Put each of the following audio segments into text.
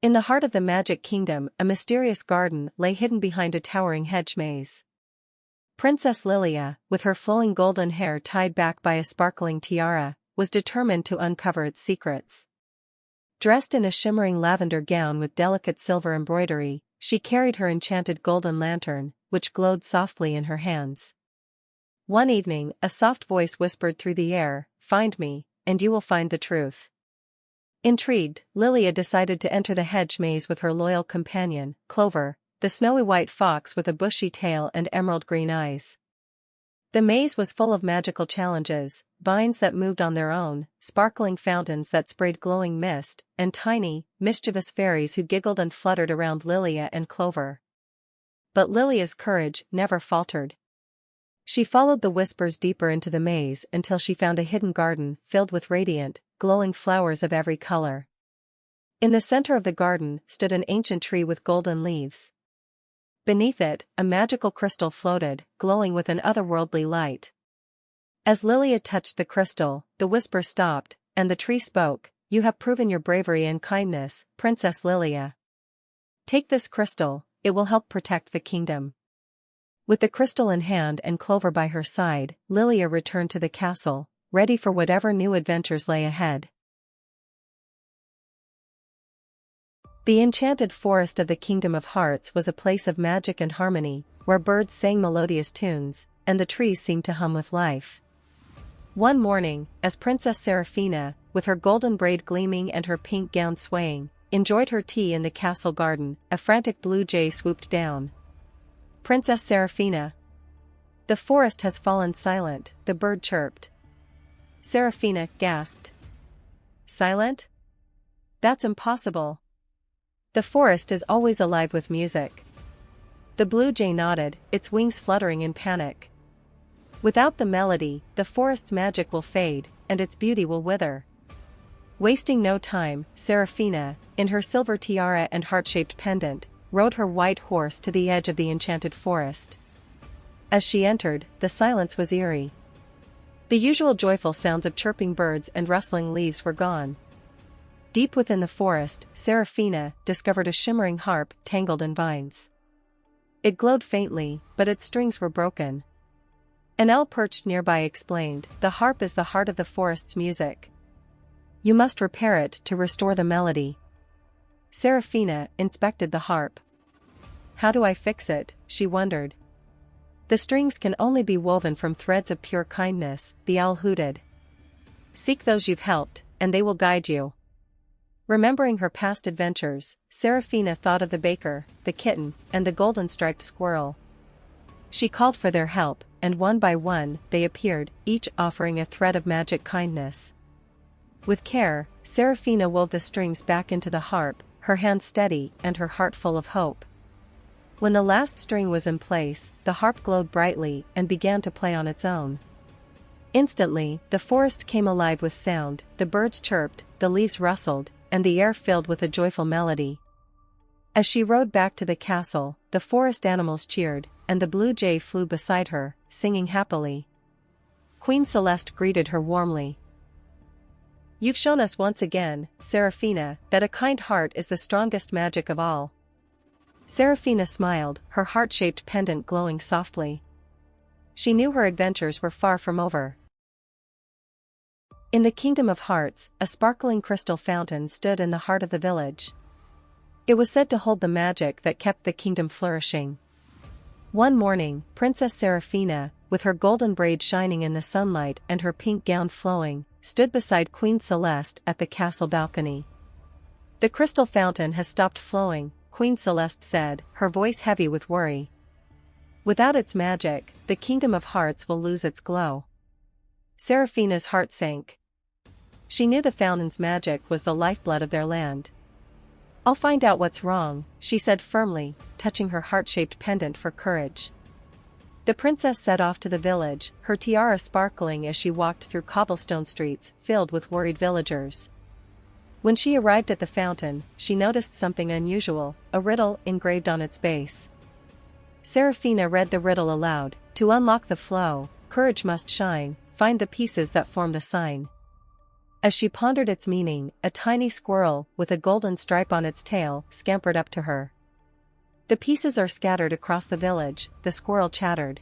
In the heart of the Magic Kingdom, a mysterious garden lay hidden behind a towering hedge maze. Princess Lilia, with her flowing golden hair tied back by a sparkling tiara, was determined to uncover its secrets. Dressed in a shimmering lavender gown with delicate silver embroidery, she carried her enchanted golden lantern, which glowed softly in her hands. One evening, a soft voice whispered through the air, "Find me, and you will find the truth." Intrigued, Lilia decided to enter the hedge maze with her loyal companion, Clover, the snowy white fox with a bushy tail and emerald green eyes. The maze was full of magical challenges, vines that moved on their own, sparkling fountains that sprayed glowing mist, and tiny, mischievous fairies who giggled and fluttered around Lilia and Clover. But Lilia's courage never faltered. She followed the whispers deeper into the maze until she found a hidden garden filled with radiant, glowing flowers of every color. In the center of the garden stood an ancient tree with golden leaves. Beneath it, a magical crystal floated, glowing with an otherworldly light. As Lilia touched the crystal, the whisper stopped, and the tree spoke, "You have proven your bravery and kindness, Princess Lilia. Take this crystal, it will help protect the kingdom." With the crystal in hand and Clover by her side, Lilia returned to the castle, ready for whatever new adventures lay ahead. The enchanted forest of the Kingdom of Hearts was a place of magic and harmony, where birds sang melodious tunes, and the trees seemed to hum with life. One morning, as Princess Seraphina, with her golden braid gleaming and her pink gown swaying, enjoyed her tea in the castle garden, a frantic blue jay swooped down. "Princess Seraphina." "The forest has fallen silent," the bird chirped. Seraphina gasped. "Silent? That's impossible. The forest is always alive with music." The blue jay nodded, its wings fluttering in panic. "Without the melody, the forest's magic will fade, and its beauty will wither." Wasting no time, Seraphina, in her silver tiara and heart-shaped pendant, rode her white horse to the edge of the enchanted forest. As she entered, the silence was eerie. The usual joyful sounds of chirping birds and rustling leaves were gone. Deep within the forest, Seraphina discovered a shimmering harp tangled in vines. It glowed faintly, but its strings were broken. An owl perched nearby explained, "The harp is the heart of the forest's music. You must repair it to restore the melody." Seraphina inspected the harp. "How do I fix it?" she wondered. "The strings can only be woven from threads of pure kindness," the owl hooted. "Seek those you've helped, and they will guide you." Remembering her past adventures, Seraphina thought of the baker, the kitten, and the golden-striped squirrel. She called for their help, and one by one, they appeared, each offering a thread of magic kindness. With care, Seraphina wove the strings back into the harp, her hands steady and her heart full of hope. When the last string was in place, the harp glowed brightly and began to play on its own. Instantly, the forest came alive with sound, the birds chirped, the leaves rustled, and the air filled with a joyful melody. As she rode back to the castle, the forest animals cheered, and the blue jay flew beside her, singing happily. Queen Celeste greeted her warmly. "You've shown us once again, Seraphina, that a kind heart is the strongest magic of all." Seraphina smiled, her heart-shaped pendant glowing softly. She knew her adventures were far from over. In the Kingdom of Hearts, a sparkling crystal fountain stood in the heart of the village. It was said to hold the magic that kept the kingdom flourishing. One morning, Princess Seraphina, with her golden braid shining in the sunlight and her pink gown flowing, stood beside Queen Celeste at the castle balcony. "The crystal fountain has stopped flowing," Queen Celeste said, her voice heavy with worry. "Without its magic, the Kingdom of Hearts will lose its glow." Seraphina's heart sank. She knew the fountain's magic was the lifeblood of their land. "I'll find out what's wrong," she said firmly, touching her heart-shaped pendant for courage. The princess set off to the village, her tiara sparkling as she walked through cobblestone streets filled with worried villagers. When she arrived at the fountain, she noticed something unusual, a riddle engraved on its base. Seraphina read the riddle aloud, "To unlock the flow, courage must shine, find the pieces that form the sign." As she pondered its meaning, a tiny squirrel with a golden stripe on its tail scampered up to her. "The pieces are scattered across the village," the squirrel chattered.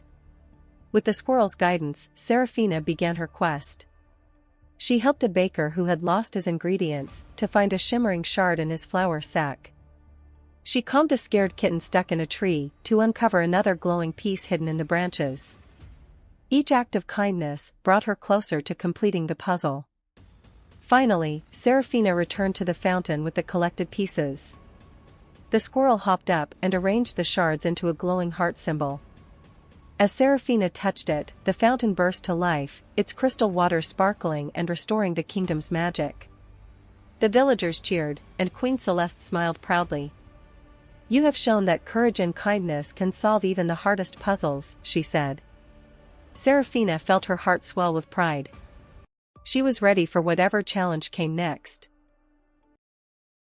With the squirrel's guidance, Serafina began her quest. She helped a baker who had lost his ingredients to find a shimmering shard in his flour sack. She calmed a scared kitten stuck in a tree to uncover another glowing piece hidden in the branches. Each act of kindness brought her closer to completing the puzzle. Finally, Serafina returned to the fountain with the collected pieces. The squirrel hopped up and arranged the shards into a glowing heart symbol. As Serafina touched it, the fountain burst to life, its crystal water sparkling and restoring the kingdom's magic. The villagers cheered, and Queen Celeste smiled proudly. "You have shown that courage and kindness can solve even the hardest puzzles," she said. Serafina felt her heart swell with pride. She was ready for whatever challenge came next.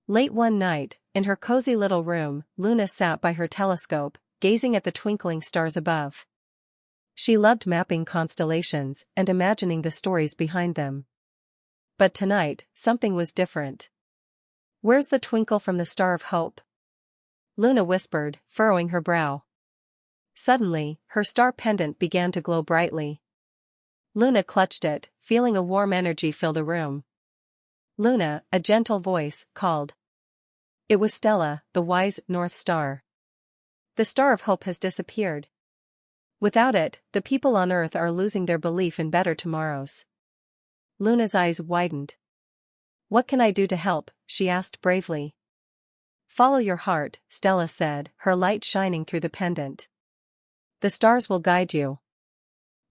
Late one night, in her cozy little room, Luna sat by her telescope, gazing at the twinkling stars above. She loved mapping constellations and imagining the stories behind them. But tonight, something was different. "Where's the twinkle from the Star of Hope?" Luna whispered, furrowing her brow. Suddenly, her star pendant began to glow brightly. Luna clutched it, feeling a warm energy fill the room. "Luna," a gentle voice called. It was Stella, the wise North Star. "The Star of Hope has disappeared. Without it, the people on Earth are losing their belief in better tomorrows." Luna's eyes widened. "What can I do to help?" she asked bravely. "Follow your heart," Stella said, her light shining through the pendant. "The stars will guide you."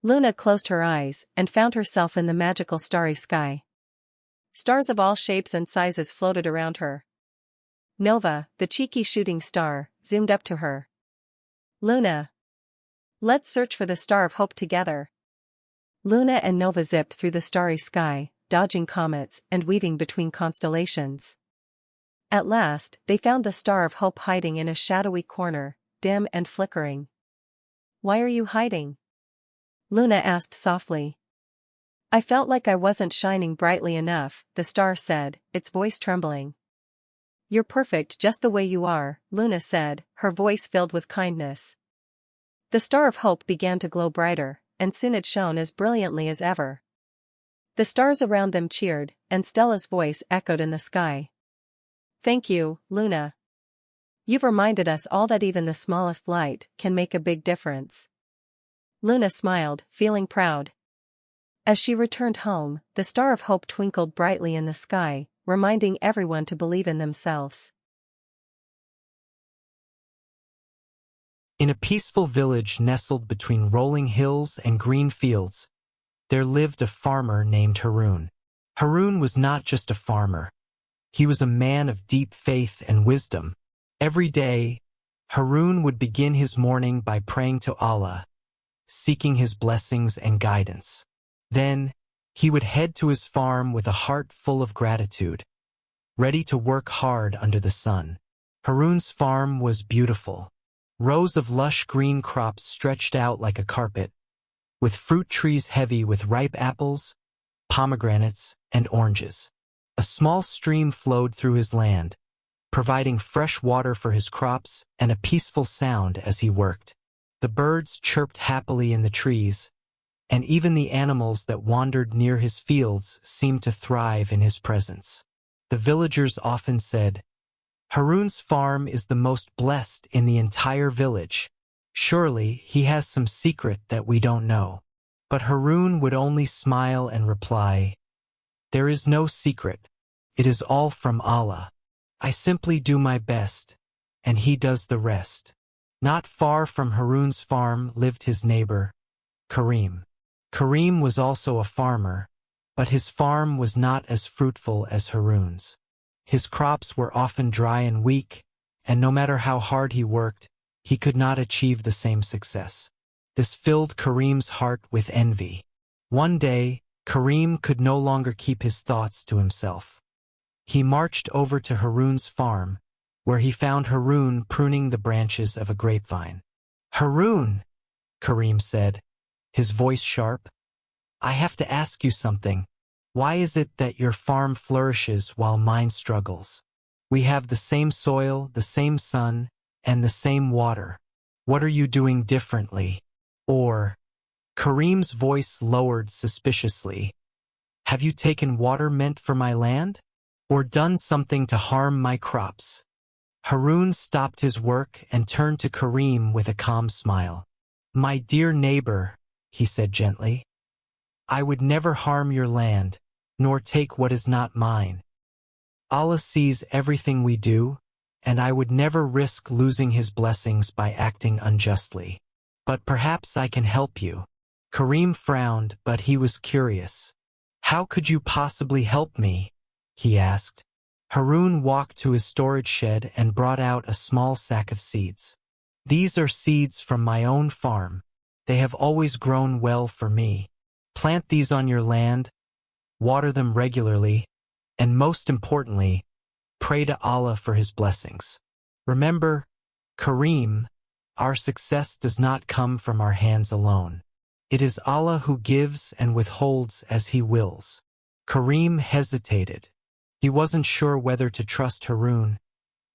Luna closed her eyes and found herself in the magical starry sky. Stars of all shapes and sizes floated around her. Nova, the cheeky shooting star, zoomed up to her. "Luna, let's search for the Star of Hope together." Luna and Nova zipped through the starry sky, dodging comets and weaving between constellations. At last, they found the Star of Hope hiding in a shadowy corner, dim and flickering. "Why are you hiding?" Luna asked softly. "I felt like I wasn't shining brightly enough," the star said, its voice trembling. "You're perfect just the way you are," Luna said, her voice filled with kindness. The Star of Hope began to glow brighter, and soon it shone as brilliantly as ever. The stars around them cheered, and Stella's voice echoed in the sky. "Thank you, Luna. You've reminded us all that even the smallest light can make a big difference." Luna smiled, feeling proud. As she returned home, the Star of Hope twinkled brightly in the sky, reminding everyone to believe in themselves. In a peaceful village nestled between rolling hills and green fields, there lived a farmer named Haroon. Haroon was not just a farmer. He was a man of deep faith and wisdom. Every day, Haroon would begin his morning by praying to Allah, seeking his blessings and guidance. Then, he would head to his farm with a heart full of gratitude, ready to work hard under the sun. Haroon's farm was beautiful. Rows of lush green crops stretched out like a carpet, with fruit trees heavy with ripe apples, pomegranates, and oranges. A small stream flowed through his land, providing fresh water for his crops and a peaceful sound as he worked. The birds chirped happily in the trees, and even the animals that wandered near his fields seemed to thrive in his presence. The villagers often said, "Haroon's farm is the most blessed in the entire village. Surely he has some secret that we don't know." But Haroon would only smile and reply, "There is no secret. It is all from Allah. I simply do my best, and he does the rest." Not far from Haroon's farm lived his neighbor, Kareem. Kareem was also a farmer, but his farm was not as fruitful as Haroon's. His crops were often dry and weak, and no matter how hard he worked, he could not achieve the same success. This filled Kareem's heart with envy. One day, Kareem could no longer keep his thoughts to himself. He marched over to Haroon's farm, where he found Haroon pruning the branches of a grapevine. "Haroon," Kareem said, his voice sharp, "I have to ask you something. Why is it that your farm flourishes while mine struggles? We have the same soil, the same sun, and the same water. What are you doing differently? Or, Kareem's voice lowered suspiciously. Have you taken water meant for my land? Or done something to harm my crops? Haroon stopped his work and turned to Kareem with a calm smile. My dear neighbor, he said gently, I would never harm your land, nor take what is not mine. Allah sees everything we do, and I would never risk losing his blessings by acting unjustly. But perhaps I can help you. Kareem frowned, but he was curious. How could you possibly help me? He asked. Haroon walked to his storage shed and brought out a small sack of seeds. These are seeds from my own farm. They have always grown well for me. Plant these on your land, water them regularly, and most importantly, pray to Allah for his blessings. Remember, Kareem, our success does not come from our hands alone. It is Allah who gives and withholds as he wills. Kareem hesitated. He wasn't sure whether to trust Haroon,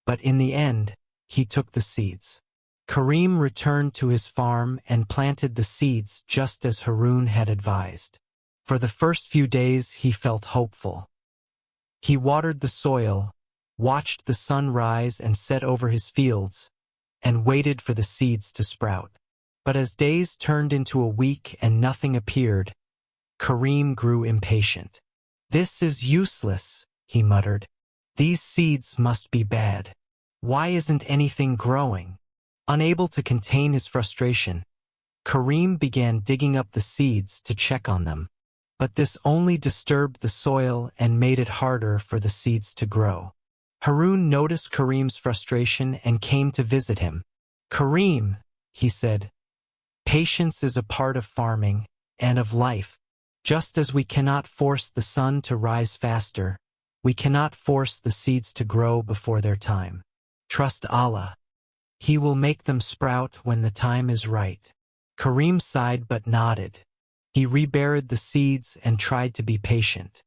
but in the end, he took the seeds. Kareem returned to his farm and planted the seeds just as Haroon had advised. For the first few days he felt hopeful. He watered the soil, watched the sun rise and set over his fields, and waited for the seeds to sprout. But as days turned into a week and nothing appeared, Kareem grew impatient. This is useless, he muttered. These seeds must be bad. Why isn't anything growing? Unable to contain his frustration, Kareem began digging up the seeds to check on them. But this only disturbed the soil and made it harder for the seeds to grow. Haroon noticed Kareem's frustration and came to visit him. Kareem, he said, patience is a part of farming and of life. Just as we cannot force the sun to rise faster, we cannot force the seeds to grow before their time. Trust Allah. He will make them sprout when the time is right. Kareem sighed but nodded. He reburied the seeds and tried to be patient.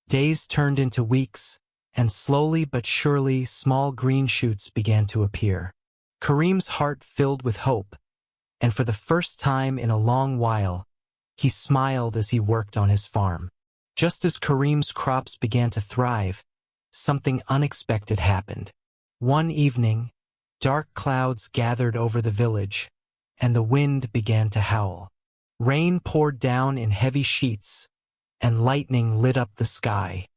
Days turned into weeks, and slowly but surely small green shoots began to appear. Kareem's heart filled with hope, and for the first time in a long while, he smiled as he worked on his farm. Just as Kareem's crops began to thrive, something unexpected happened. One evening, dark clouds gathered over the village, and the wind began to howl. Rain poured down in heavy sheets, and lightning lit up the sky.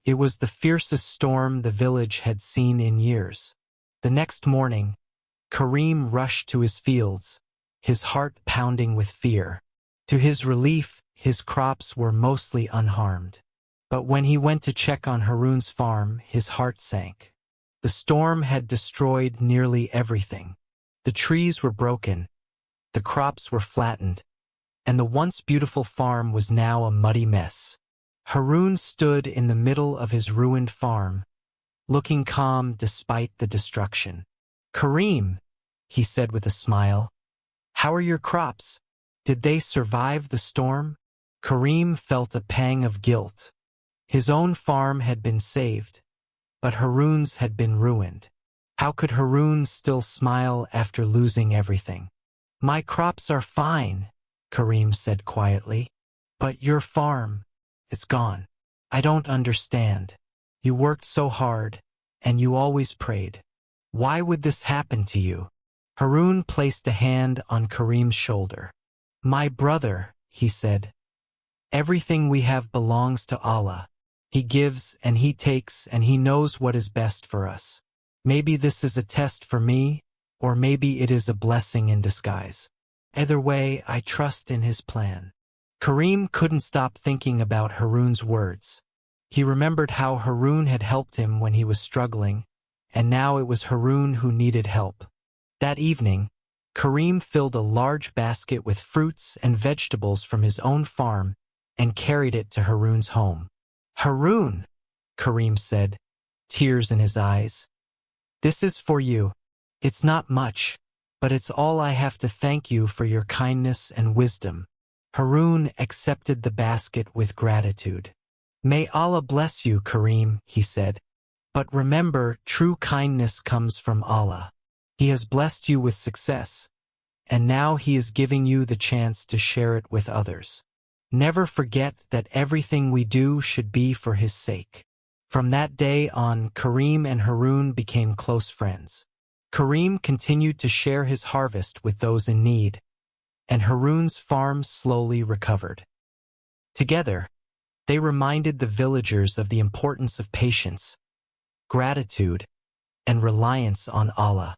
It was the fiercest storm the village had seen in years. The next morning, Kareem rushed to his fields, his heart pounding with fear. To his relief, his crops were mostly unharmed. But when he went to check on Haroon's farm, his heart sank. The storm had destroyed nearly everything. The trees were broken, the crops were flattened, and the once beautiful farm was now a muddy mess. Haroon stood in the middle of his ruined farm, looking calm despite the destruction. Kareem, he said with a smile, how are your crops? Did they survive the storm? Kareem felt a pang of guilt. His own farm had been saved, but Haroon's had been ruined. How could Haroon still smile after losing everything? My crops are fine, Kareem said quietly. But your farm, it's gone. I don't understand. You worked so hard, and you always prayed. Why would this happen to you? Haroon placed a hand on Kareem's shoulder. My brother, he said, everything we have belongs to Allah. He gives and he takes and he knows what is best for us. Maybe this is a test for me, or maybe it is a blessing in disguise. Either way, I trust in his plan. Kareem couldn't stop thinking about Haroon's words. He remembered how Haroon had helped him when he was struggling, and now it was Haroon who needed help. That evening, Kareem filled a large basket with fruits and vegetables from his own farm and carried it to Haroon's home. Haroon, Kareem said, tears in his eyes. This is for you. It's not much, but it's all I have to thank you for your kindness and wisdom. Haroon accepted the basket with gratitude. "May Allah bless you, Kareem," he said. "But remember, true kindness comes from Allah. He has blessed you with success, and now He is giving you the chance to share it with others. Never forget that everything we do should be for His sake." From that day on, Kareem and Haroon became close friends. Kareem continued to share his harvest with those in need, and Haroon's farm slowly recovered. Together, they reminded the villagers of the importance of patience, gratitude, and reliance on Allah.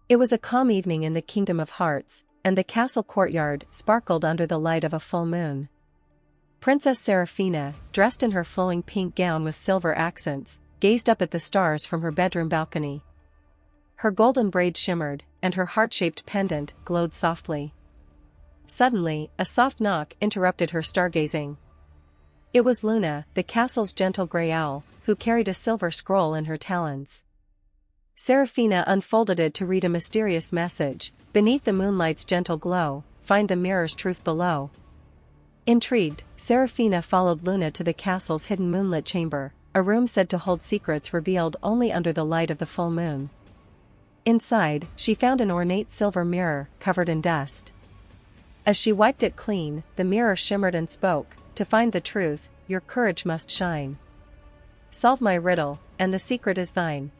It was a calm evening in the Kingdom of Hearts, and the castle courtyard sparkled under the light of a full moon. Princess Seraphina, dressed in her flowing pink gown with silver accents, gazed up at the stars from her bedroom balcony. Her golden braid shimmered, and her heart-shaped pendant glowed softly. Suddenly, a soft knock interrupted her stargazing. It was Luna, the castle's gentle gray owl, who carried a silver scroll in her talons. Seraphina unfolded it to read a mysterious message: "Beneath the moonlight's gentle glow, find the mirror's truth below." Intrigued, Seraphina followed Luna to the castle's hidden moonlit chamber, a room said to hold secrets revealed only under the light of the full moon. Inside, she found an ornate silver mirror, covered in dust. As she wiped it clean, the mirror shimmered and spoke, "To find the truth, your courage must shine. Solve my riddle, and the secret is thine."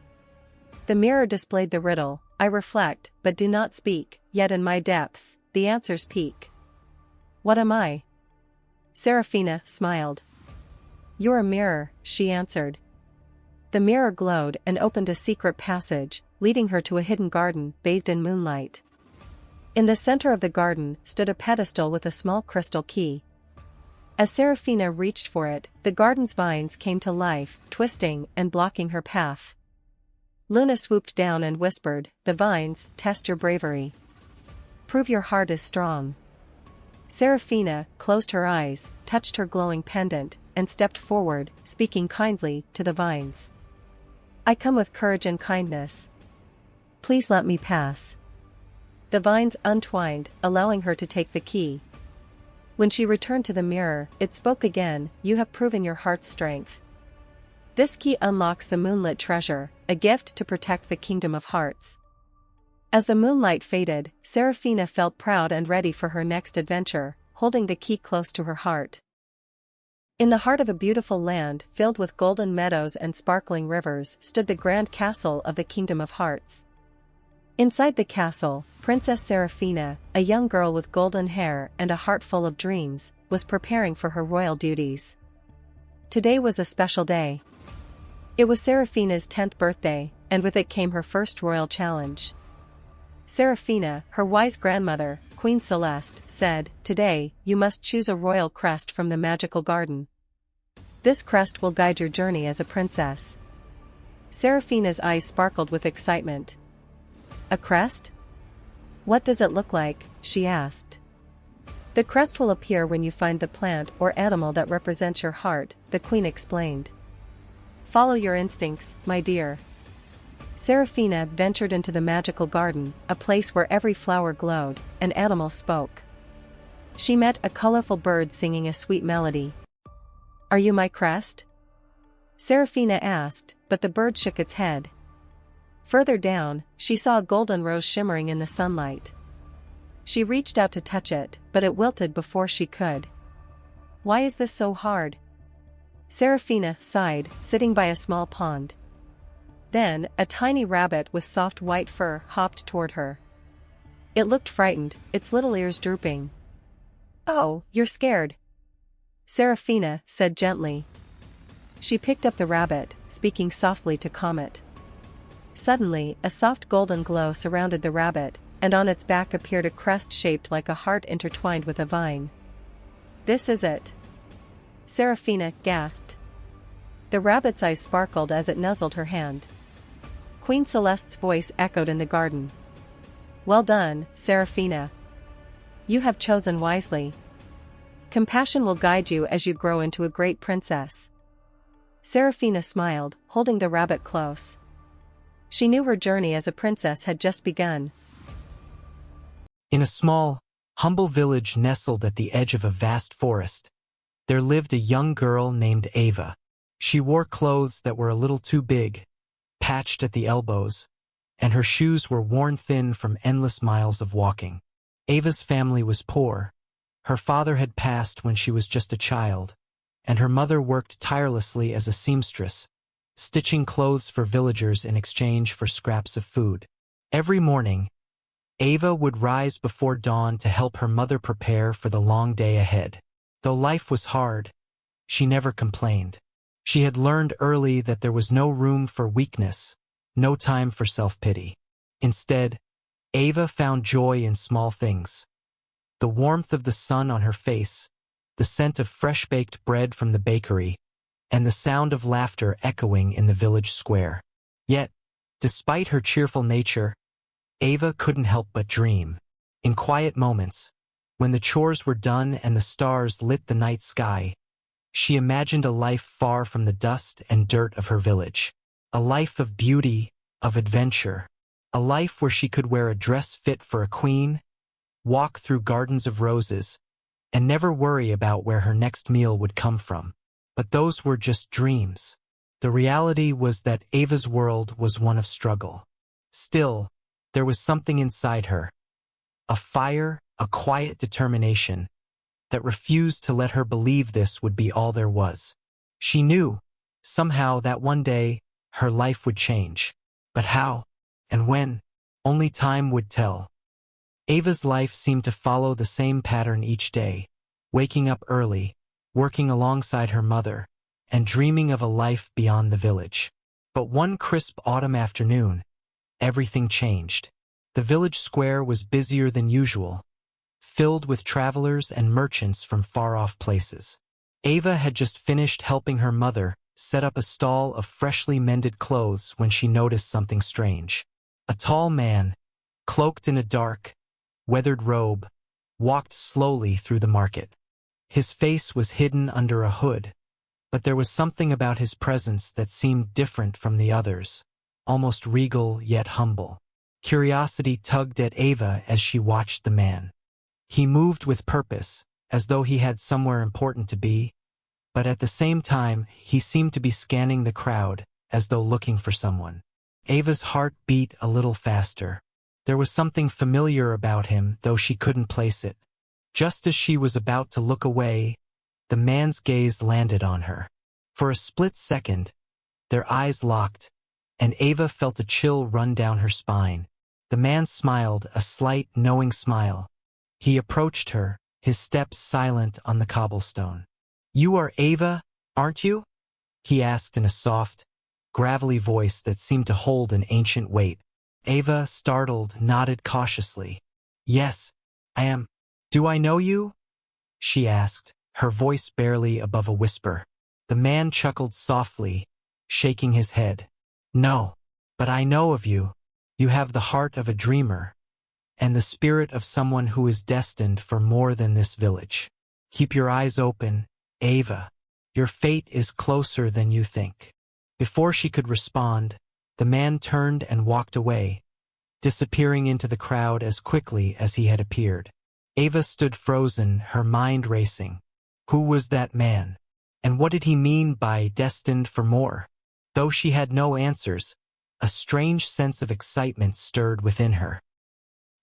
The mirror displayed the riddle: "I reflect, but do not speak, yet in my depths, the answers peek. What am I?" Seraphina smiled. "You're a mirror," she answered. The mirror glowed and opened a secret passage, leading her to a hidden garden bathed in moonlight. In the center of the garden stood a pedestal with a small crystal key. As Seraphina reached for it, the garden's vines came to life, twisting and blocking her path. Luna swooped down and whispered, "The vines, test your bravery. Prove your heart is strong." Seraphina closed her eyes, touched her glowing pendant, and stepped forward, speaking kindly to the vines. "I come with courage and kindness. Please let me pass." The vines untwined, allowing her to take the key. When she returned to the mirror, it spoke again, "You have proven your heart's strength. This key unlocks the moonlit treasure, a gift to protect the Kingdom of Hearts." As the moonlight faded, Seraphina felt proud and ready for her next adventure, holding the key close to her heart. In the heart of a beautiful land filled with golden meadows and sparkling rivers stood the grand castle of the Kingdom of Hearts. Inside the castle, Princess Seraphina, a young girl with golden hair and a heart full of dreams, was preparing for her royal duties. Today was a special day. It was Seraphina's 10th birthday, and with it came her first royal challenge. Seraphina, her wise grandmother, Queen Celeste, said, "Today, you must choose a royal crest from the magical garden. This crest will guide your journey as a princess." Seraphina's eyes sparkled with excitement. "A crest? What does it look like?" she asked. "The crest will appear when you find the plant or animal that represents your heart," the queen explained. "Follow your instincts, my dear." Seraphina ventured into the magical garden, a place where every flower glowed, and animals spoke. She met a colorful bird singing a sweet melody. "Are you my crest?" Seraphina asked, but the bird shook its head. Further down, she saw a golden rose shimmering in the sunlight. She reached out to touch it, but it wilted before she could. "Why is this so hard?" Seraphina sighed, sitting by a small pond. Then, a tiny rabbit with soft white fur hopped toward her. It looked frightened, its little ears drooping. "Oh, you're scared," Seraphina said gently. She picked up the rabbit, speaking softly to calm it. Suddenly, a soft golden glow surrounded the rabbit, and on its back appeared a crest shaped like a heart intertwined with a vine. "This is it," Seraphina gasped. The rabbit's eyes sparkled as it nuzzled her hand. Queen Celeste's voice echoed in the garden. "Well done, Seraphina. You have chosen wisely. Compassion will guide you as you grow into a great princess." Seraphina smiled, holding the rabbit close. She knew her journey as a princess had just begun. In a small, humble village nestled at the edge of a vast forest, there lived a young girl named Ava. She wore clothes that were a little too big, patched at the elbows, and her shoes were worn thin from endless miles of walking. Ava's family was poor. Her father had passed when she was just a child, and her mother worked tirelessly as a seamstress, stitching clothes for villagers in exchange for scraps of food. Every morning, Ava would rise before dawn to help her mother prepare for the long day ahead. Though life was hard, she never complained. She had learned early that there was no room for weakness, no time for self-pity. Instead, Ava found joy in small things. The warmth of the sun on her face, the scent of fresh-baked bread from the bakery, and the sound of laughter echoing in the village square. Yet, despite her cheerful nature, Ava couldn't help but dream. In quiet moments, when the chores were done and the stars lit the night sky, she imagined a life far from the dust and dirt of her village. A life of beauty, of adventure. A life where she could wear a dress fit for a queen, walk through gardens of roses, and never worry about where her next meal would come from. But those were just dreams. The reality was that Ava's world was one of struggle. Still, there was something inside her. A fire, a quiet determination, that refused to let her believe this would be all there was. She knew, somehow, that one day, her life would change. But how? And when? Only time would tell. Ava's life seemed to follow the same pattern each day, waking up early, working alongside her mother, and dreaming of a life beyond the village. But one crisp autumn afternoon, everything changed. The village square was busier than usual, filled with travelers and merchants from far-off places. Ava had just finished helping her mother set up a stall of freshly mended clothes when she noticed something strange. A tall man, cloaked in a dark, weathered robe, walked slowly through the market. His face was hidden under a hood, but there was something about his presence that seemed different from the others, almost regal yet humble. Curiosity tugged at Ava as she watched the man. He moved with purpose, as though he had somewhere important to be, but at the same time he seemed to be scanning the crowd, as though looking for someone. Ava's heart beat a little faster. There was something familiar about him, though she couldn't place it. Just as she was about to look away, the man's gaze landed on her. For a split second, their eyes locked, and Ava felt a chill run down her spine. The man smiled, a slight, knowing smile. He approached her, his steps silent on the cobblestone. "You are Ava, aren't you?" he asked in a soft, gravelly voice that seemed to hold an ancient weight. Ava, startled, nodded cautiously. "Yes, I am. Do I know you?" she asked, her voice barely above a whisper. The man chuckled softly, shaking his head. "No, but I know of you. You have the heart of a dreamer, and the spirit of someone who is destined for more than this village. Keep your eyes open, Ava. Your fate is closer than you think." Before she could respond, the man turned and walked away, disappearing into the crowd as quickly as he had appeared. Ava stood frozen, her mind racing. Who was that man? And what did he mean by destined for more? Though she had no answers, a strange sense of excitement stirred within her.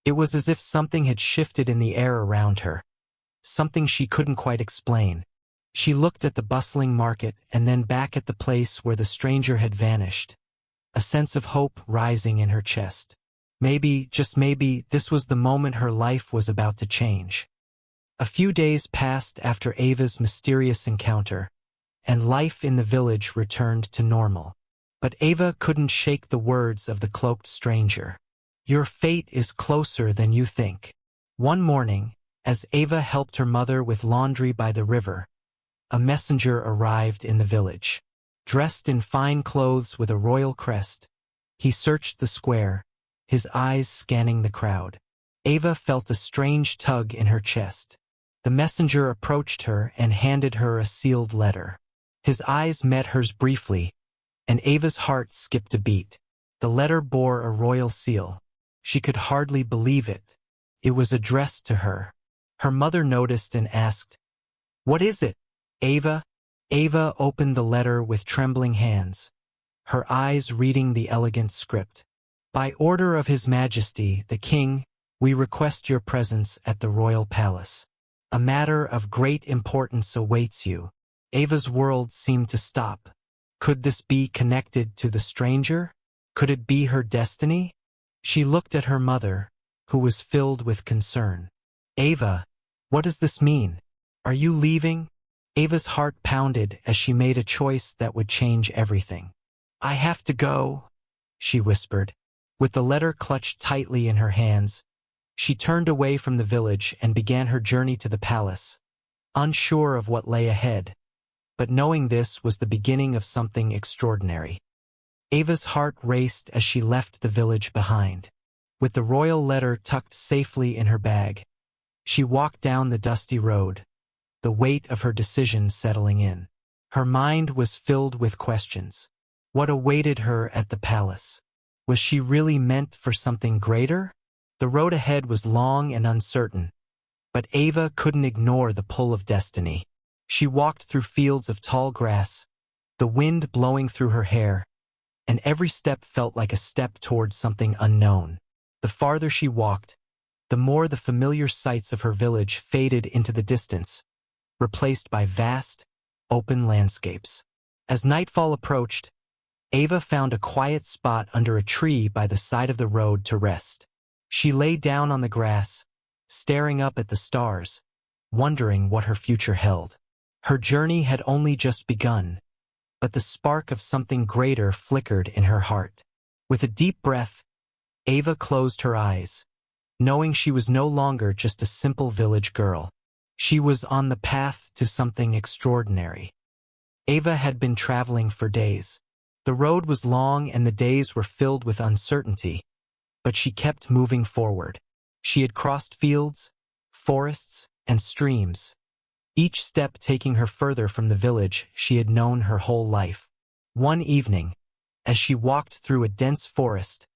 It was as if something had shifted in the air around her, something she couldn't quite explain. She looked at the bustling market and then back at the place where the stranger had vanished, a sense of hope rising in her chest. Maybe, just maybe, this was the moment her life was about to change. A few days passed after Ava's mysterious encounter, and life in the village returned to normal. But Ava couldn't shake the words of the cloaked stranger. Your fate is closer than you think. One morning, as Ava helped her mother with laundry by the river, a messenger arrived in the village. Dressed in fine clothes with a royal crest, he searched the square, his eyes scanning the crowd. Ava felt a strange tug in her chest. The messenger approached her and handed her a sealed letter. His eyes met hers briefly, and Ava's heart skipped a beat. The letter bore a royal seal. She could hardly believe it. It was addressed to her. Her mother noticed and asked, "What is it?" Ava. Ava opened the letter with trembling hands, her eyes reading the elegant script. By order of His Majesty, the King, we request your presence at the royal palace. A matter of great importance awaits you. Ava's world seemed to stop. Could this be connected to the stranger? Could it be her destiny? She looked at her mother, who was filled with concern. Ava, what does this mean? Are you leaving? Ava's heart pounded as she made a choice that would change everything. I have to go, she whispered. With the letter clutched tightly in her hands, she turned away from the village and began her journey to the palace, unsure of what lay ahead. But knowing this was the beginning of something extraordinary. Ava's heart raced as she left the village behind. With the royal letter tucked safely in her bag, she walked down the dusty road, the weight of her decision settling in. Her mind was filled with questions. What awaited her at the palace? Was she really meant for something greater? The road ahead was long and uncertain, but Ava couldn't ignore the pull of destiny. She walked through fields of tall grass, the wind blowing through her hair, and every step felt like a step toward something unknown. The farther she walked, the more the familiar sights of her village faded into the distance, replaced by vast, open landscapes. As nightfall approached, Ava found a quiet spot under a tree by the side of the road to rest. She lay down on the grass, staring up at the stars, wondering what her future held. Her journey had only just begun, but the spark of something greater flickered in her heart. With a deep breath, Ava closed her eyes, knowing she was no longer just a simple village girl. She was on the path to something extraordinary. Ava had been traveling for days. The road was long and the days were filled with uncertainty, but she kept moving forward. She had crossed fields, forests, and streams, each step taking her further from the village she had known her whole life. One evening, as she walked through a dense forest,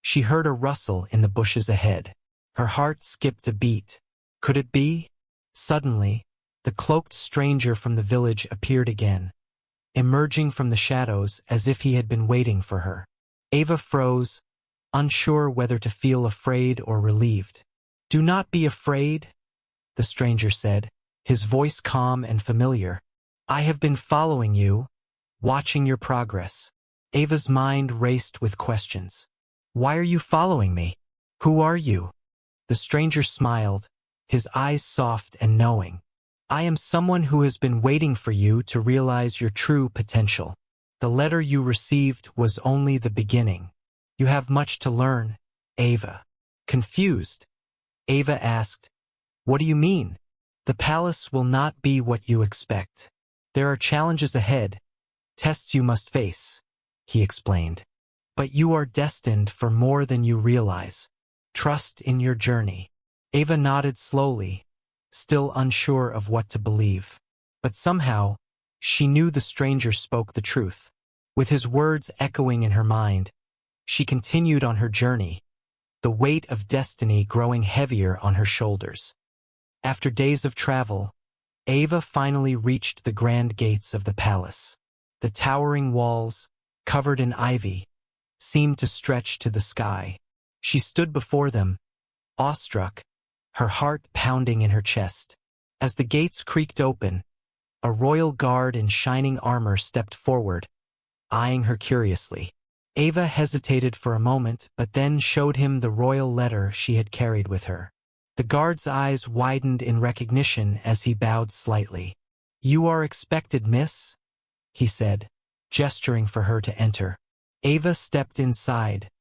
she heard a rustle in the bushes ahead. Her heart skipped a beat. Could it be? Suddenly, the cloaked stranger from the village appeared again, emerging from the shadows as if he had been waiting for her. Ava froze, unsure whether to feel afraid or relieved. "Do not be afraid," the stranger said, his voice calm and familiar. "I have been following you, watching your progress." Ava's mind raced with questions. "Why are you following me? Who are you?" The stranger smiled, his eyes soft and knowing. "I am someone who has been waiting for you to realize your true potential. The letter you received was only the beginning. You have much to learn, Ava." Confused, Ava asked, "What do you mean?" "The palace will not be what you expect. There are challenges ahead, tests you must face," he explained. "But you are destined for more than you realize. Trust in your journey." Ava nodded slowly, still unsure of what to believe. But somehow, she knew the stranger spoke the truth. With his words echoing in her mind, she continued on her journey, the weight of destiny growing heavier on her shoulders. After days of travel, Ava finally reached the grand gates of the palace. The towering walls, covered in ivy, seemed to stretch to the sky. She stood before them, awestruck, her heart pounding in her chest. As the gates creaked open, a royal guard in shining armor stepped forward, eyeing her curiously. Ava hesitated for a moment but then showed him the royal letter she had carried with her. The guard's eyes widened in recognition as he bowed slightly. "You are expected, miss," he said, gesturing for her to enter. Ava stepped inside,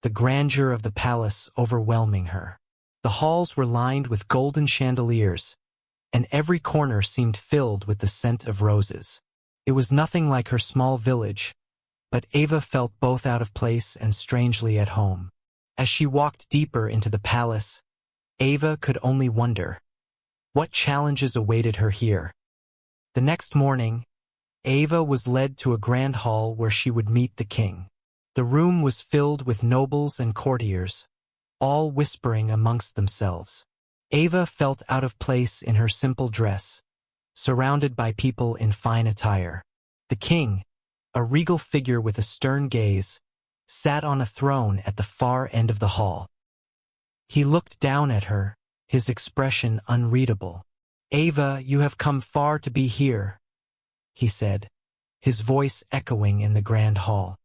the grandeur of the palace overwhelming her. The halls were lined with golden chandeliers, and every corner seemed filled with the scent of roses. It was nothing like her small village, but Ava felt both out of place and strangely at home. As she walked deeper into the palace, Ava could only wonder what challenges awaited her here. The next morning, Ava was led to a grand hall where she would meet the king. The room was filled with nobles and courtiers, all whispering amongst themselves. Ava felt out of place in her simple dress, surrounded by people in fine attire. The king, a regal figure with a stern gaze, sat on a throne at the far end of the hall. He looked down at her, his expression unreadable. "Ava, you have come far to be here," he said, his voice echoing in the grand hall.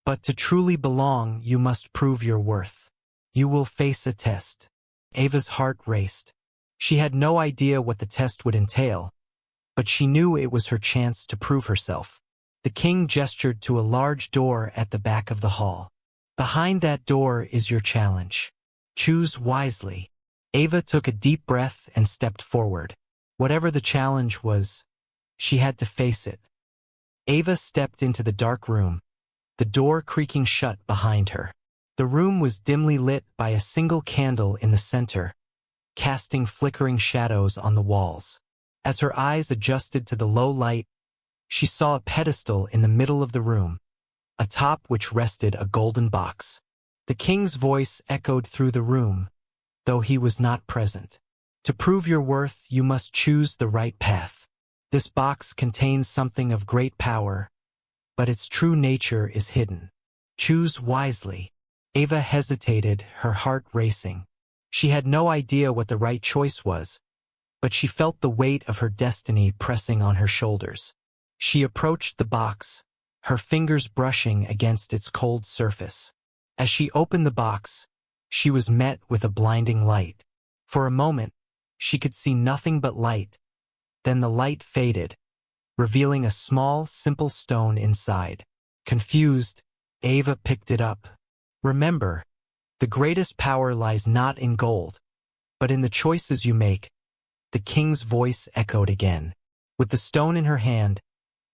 "But to truly belong, you must prove your worth. You will face a test." Ava's heart raced. She had no idea what the test would entail, but she knew it was her chance to prove herself. The king gestured to a large door at the back of the hall. "Behind that door is your challenge. Choose wisely." Ava took a deep breath and stepped forward. Whatever the challenge was, she had to face it. Ava stepped into the dark room, the door creaking shut behind her. The room was dimly lit by a single candle in the center, casting flickering shadows on the walls. As her eyes adjusted to the low light, she saw a pedestal in the middle of the room, atop which rested a golden box. The king's voice echoed through the room, though he was not present. "To prove your worth, you must choose the right path. This box contains something of great power, but its true nature is hidden. Choose wisely." Ava hesitated, her heart racing. She had no idea what the right choice was, but she felt the weight of her destiny pressing on her shoulders. She approached the box, her fingers brushing against its cold surface. As she opened the box, she was met with a blinding light. For a moment, she could see nothing but light. Then the light faded, revealing a small, simple stone inside. Confused, Ava picked it up. "Remember, the greatest power lies not in gold, but in the choices you make," the king's voice echoed again. With the stone in her hand,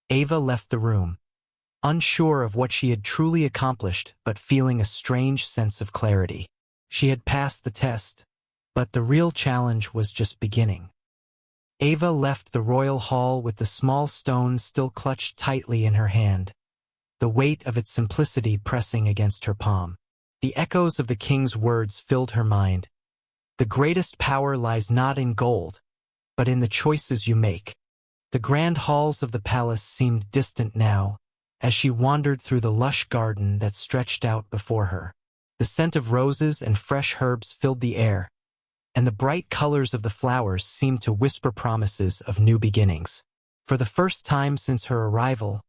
Ava left the room, unsure of what she had truly accomplished but feeling a strange sense of clarity. She had passed the test, but the real challenge was just beginning. Ava left the royal hall with the small stone still clutched tightly in her hand, the weight of its simplicity pressing against her palm. The echoes of the king's words filled her mind. The greatest power lies not in gold, but in the choices you make. The grand halls of the palace seemed distant now, as she wandered through the lush garden that stretched out before her. The scent of roses and fresh herbs filled the air, and the bright colors of the flowers seemed to whisper promises of new beginnings. For the first time since her arrival,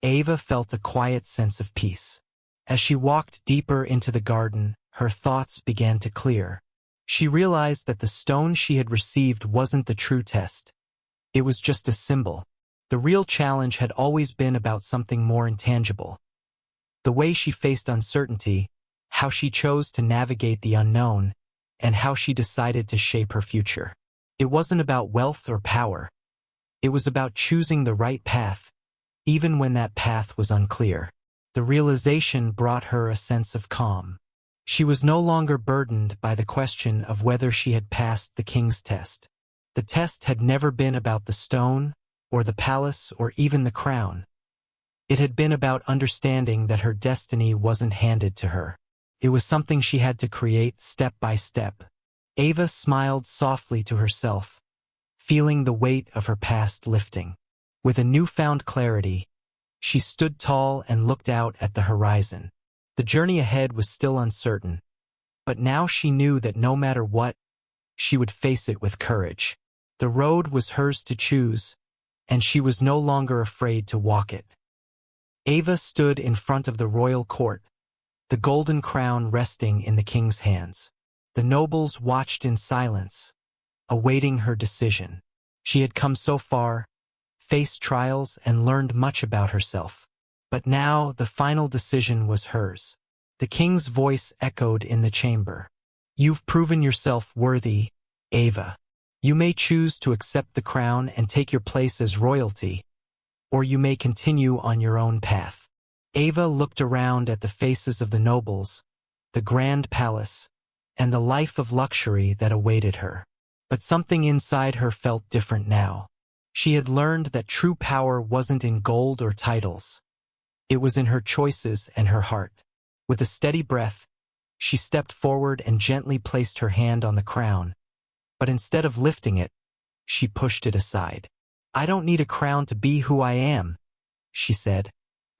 Ava felt a quiet sense of peace. As she walked deeper into the garden, her thoughts began to clear. She realized that the stone she had received wasn't the true test. It was just a symbol. The real challenge had always been about something more intangible. The way she faced uncertainty, how she chose to navigate the unknown, and how she decided to shape her future. It wasn't about wealth or power. It was about choosing the right path, even when that path was unclear. The realization brought her a sense of calm. She was no longer burdened by the question of whether she had passed the king's test. The test had never been about the stone, or the palace, or even the crown. It had been about understanding that her destiny wasn't handed to her. It was something she had to create step by step. Ava smiled softly to herself, feeling the weight of her past lifting. With a newfound clarity, she stood tall and looked out at the horizon. The journey ahead was still uncertain, but now she knew that no matter what, she would face it with courage. The road was hers to choose, and she was no longer afraid to walk it. Ava stood in front of the royal court, the golden crown resting in the king's hands. The nobles watched in silence, awaiting her decision. She had come so far, faced trials, and learned much about herself. But now the final decision was hers. The king's voice echoed in the chamber. "You've proven yourself worthy, Ava. You may choose to accept the crown and take your place as royalty, or you may continue on your own path." Ava looked around at the faces of the nobles, the grand palace, and the life of luxury that awaited her. But something inside her felt different now. She had learned that true power wasn't in gold or titles. It was in her choices and her heart. With a steady breath, she stepped forward and gently placed her hand on the crown, but instead of lifting it, she pushed it aside. I don't need a crown to be who I am, she said,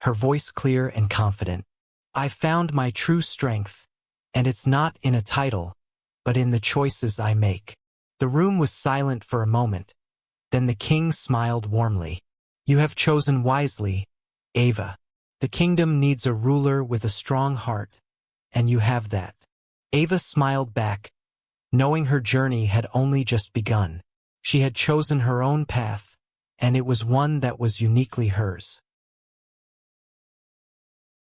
her voice clear and confident. I've found my true strength, and it's not in a title, but in the choices I make. The room was silent for a moment. Then the king smiled warmly. You have chosen wisely, Ava. The kingdom needs a ruler with a strong heart, and you have that. Ava smiled back, knowing her journey had only just begun. She had chosen her own path, and it was one that was uniquely hers.